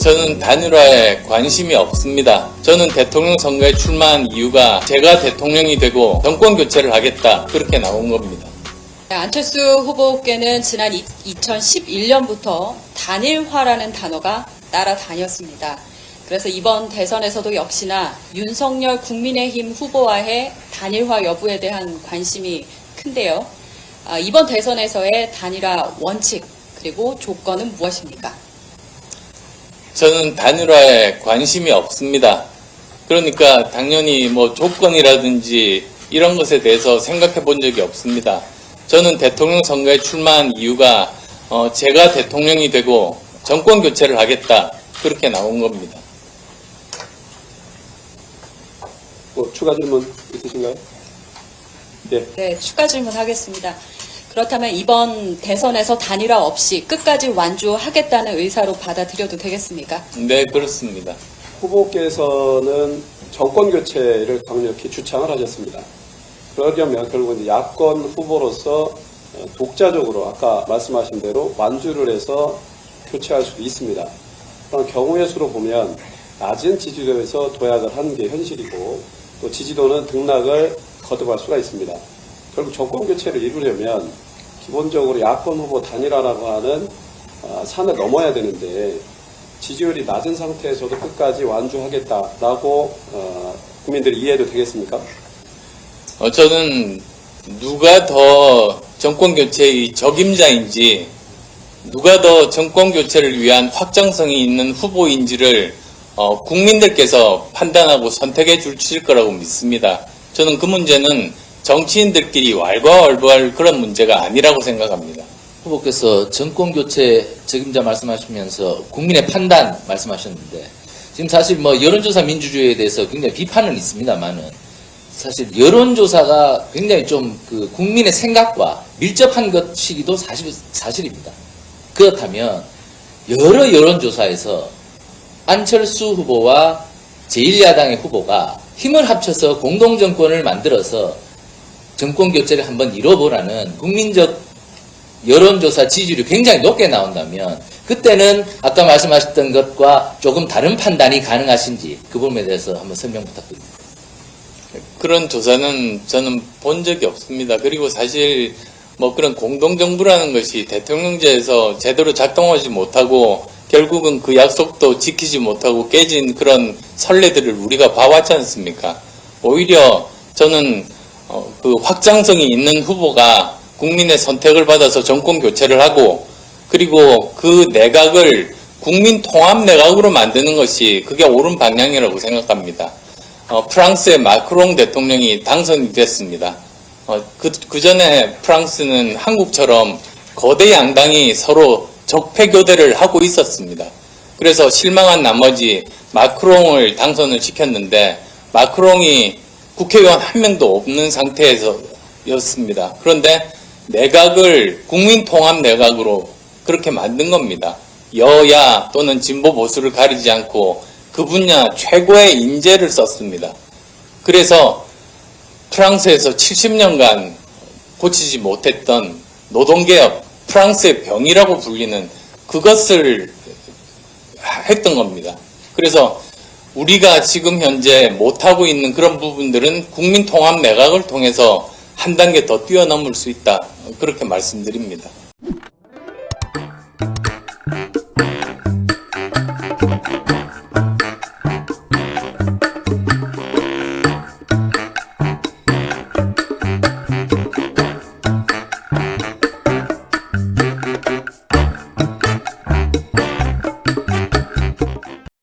저는 단일화에 관심이 없습니다. 저는 대통령 선거에 출마한 이유가 제가 대통령이 되고 정권 교체를 하겠다, 그렇게 나온 겁니다. 안철수 후보께는 지난 2011년부터 단일화라는 단어가 따라다녔습니다. 그래서 이번 대선에서도 역시나 윤석열 국민의힘 후보와의 단일화 여부에 대한 관심이 큰데요. 이번 대선에서의 단일화 원칙 그리고 조건은 무엇입니까? 저는 단일화에 관심이 없습니다. 그러니까 당연히 조건이라든지 이런 것에 대해서 생각해 본 적이 없습니다. 저는 대통령 선거에 출마한 이유가 제가 대통령이 되고 정권 교체를 하겠다, 그렇게 나온 겁니다. 추가 질문 있으신가요? 네, 추가 질문하겠습니다. 그렇다면 이번 대선에서 단일화 없이 끝까지 완주하겠다는 의사로 받아들여도 되겠습니까? 네, 그렇습니다. 후보께서는 정권 교체를 강력히 주창을 하셨습니다. 그러려면 결국 이제 야권 후보로서 독자적으로 아까 말씀하신 대로 완주를 해서 교체할 수도 있습니다. 그런 경우의 수로 보면 낮은 지지도에서 도약을 하는 게 현실이고, 또 지지도는 등락을 거듭할 수가 있습니다. 결국 정권 교체를 이루려면 기본적으로 야권 후보 단일화라고 하는 산을 넘어야 되는데, 지지율이 낮은 상태에서도 끝까지 완주하겠다라고 국민들이 이해해도 되겠습니까? 저는 누가 더 정권 교체의 적임자인지, 누가 더 정권 교체를 위한 확장성이 있는 후보인지를 국민들께서 판단하고 선택해 주실 거라고 믿습니다. 저는 그 문제는 정치인들끼리 왈가왈부할 그런 문제가 아니라고 생각합니다. 후보께서 정권교체 적임자 말씀하시면서 국민의 판단 말씀하셨는데, 지금 사실 여론조사 민주주의에 대해서 굉장히 비판은 있습니다만은, 사실 여론조사가 굉장히 좀 국민의 생각과 밀접한 것이기도 사실입니다. 그렇다면 여러 여론조사에서 안철수 후보와 제1야당의 후보가 힘을 합쳐서 공동정권을 만들어서 정권교체를 한번 이뤄보라는 국민적 여론조사 지지율이 굉장히 높게 나온다면, 그때는 아까 말씀하셨던 것과 조금 다른 판단이 가능하신지 그 부분에 대해서 한번 설명 부탁드립니다. 그런 조사는 저는 본 적이 없습니다. 그리고 사실 그런 공동정부라는 것이 대통령제에서 제대로 작동하지 못하고 결국은 그 약속도 지키지 못하고 깨진 그런 선례들을 우리가 봐왔지 않습니까? 오히려 저는 그 확장성이 있는 후보가 국민의 선택을 받아서 정권 교체를 하고, 그리고 그 내각을 국민 통합 내각으로 만드는 것이 그게 옳은 방향이라고 생각합니다. 프랑스의 마크롱 대통령이 당선이 됐습니다. 그 전에 프랑스는 한국처럼 거대 양당이 서로 적폐 교대를 하고 있었습니다. 그래서 실망한 나머지 마크롱을 당선을 시켰는데, 마크롱이 국회의원 한 명도 없는 상태에서였습니다. 그런데 내각을 국민통합 내각으로 그렇게 만든 겁니다. 여야 또는 진보 보수를 가리지 않고 그 분야 최고의 인재를 썼습니다. 그래서 프랑스에서 70년간 고치지 못했던 노동개혁, 프랑스의 병이라고 불리는 그것을 했던 겁니다. 그래서 우리가 지금 현재 못하고 있는 그런 부분들은 국민통합 내각을 통해서 한 단계 더 뛰어넘을 수 있다, 그렇게 말씀드립니다.